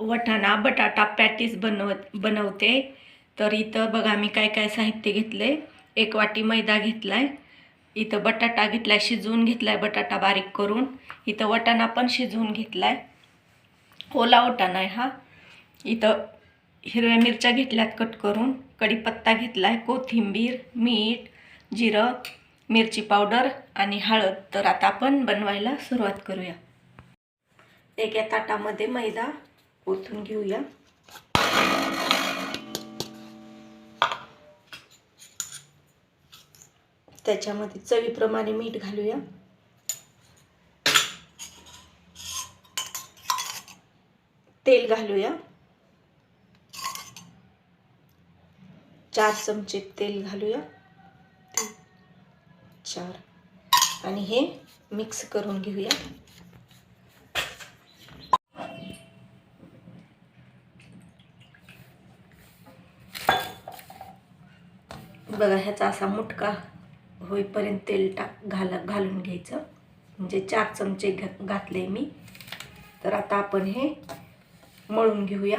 वाटाणा बटाटा पॅटीस बनवते। तर इथं बघा मी काय काय साहित्य घेतले। 1 वाटी मैदा घेतलाय, इथं बटाटा घेतलाय, शिजवून घेतलाय बटाटा बारीक करून। इथं वाटाणा पण शिजवून घेतलाय, ओला वाटाणा आहे हा। इथं हिरव्या मिरच्या घेतल्यात कट करून, कढीपत्ता घेतलाय, कोथिंबीर, मीठ, जिरं, मिरची पावडर आणि हळद। तर आता आपण बनवायला सुरुवात करूया। एका ताटामध्ये मैदा ओतून घेऊया। त्याच्यामध्ये चवीप्रमाणे मीठ घालूया। तेल घालूया, 4 चमचे तेल घालूया, 4। आणि हे मिक्स करून घेऊया। बघा ह्याचा असा मुटका होईपर्यंत तेल घालून घ्यायचं। म्हणजे 4 चमचे घातले मी। तर आता आपण हे मळून घेऊया।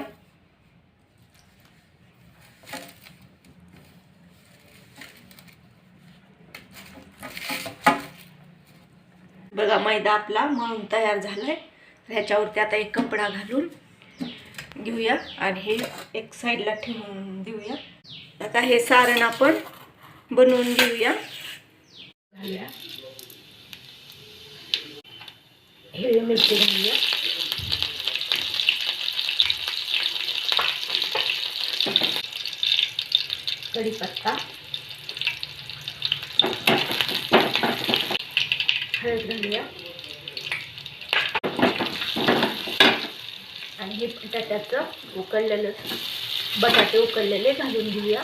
बघा मैदा आपला मळून तयार झालाय। ह्याच्यावरती आता एक कपडा घालून घेऊया आणि हे एक साईडला ठेवून देऊया। आता हे सारण आपण बनवून घेऊया। हिरवी मिरची घालूया, कढीपत्ता, हळद घालूया आणि हे बटाट्याचं उकळलेलं बटाटे उकळलेले घालून घेऊया।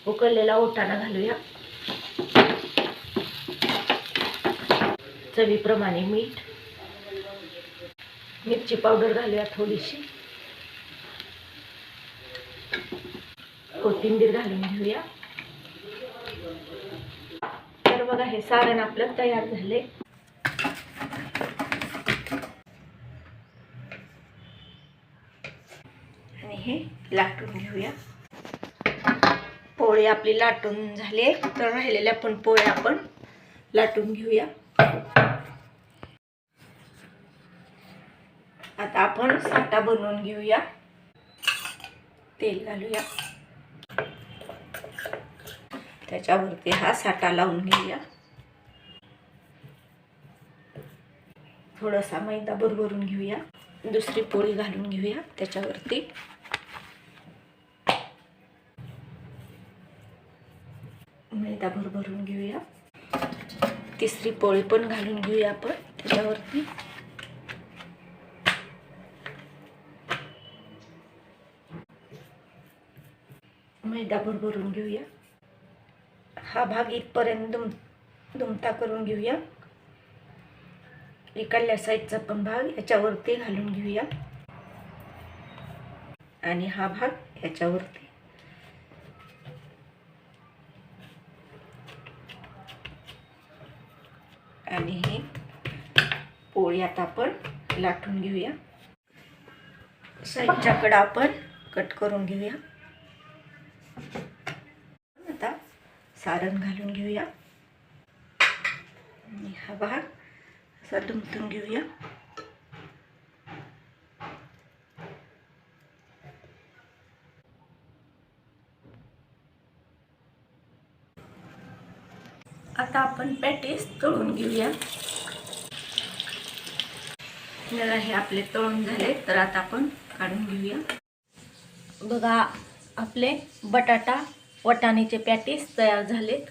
उकळलेला वाटाणा घालूया, चवीप्रमाणे मीठ, मिरची पावडर घालूया थोडीशी, कोथिंबीर घालून घेऊया। तर बघा हे सारण आपलं तयार झाले। आणि हे लाटून घेऊया। पोळी आपली लाटून झाले, तर राहिलेल्या पण पोळ्या आपण लाटून घेऊया। आता आपण साठा बनवून घेऊया। तेल घालूया, त्याच्यावरती हा साठा लावून घेऊया। थोडासा मैदा भरभरून घेऊया। दुसरी पोळी घालून घेऊया त्याच्यावरती। मैदा भरभरून घेऊया। तिसरी पोळी पण घालून घेऊया आपण त्याच्यावरती। मैदा भरभरून घेऊया। हा भाग इथपर्यंत दुमटा करून घेऊया। इकडल्या साईडचा पण भाग याच्यावरती घालून घेऊया आणि हा भाग याच्यावरती। आणि ही पोळी आता आपण लाटून घेऊया। साईडच्या कडा आपण कट करून घेऊया। आता सारण घालून घेऊया आणि हा भाग असा दुमटून घेऊया। आता आपण पॅटीस तळून घेऊया। हे आपले तळून झाले, तर आता आपण काढून घेऊया। बघा आपले बटाटा वाटाण्याचे पॅटीस तयार झालेत।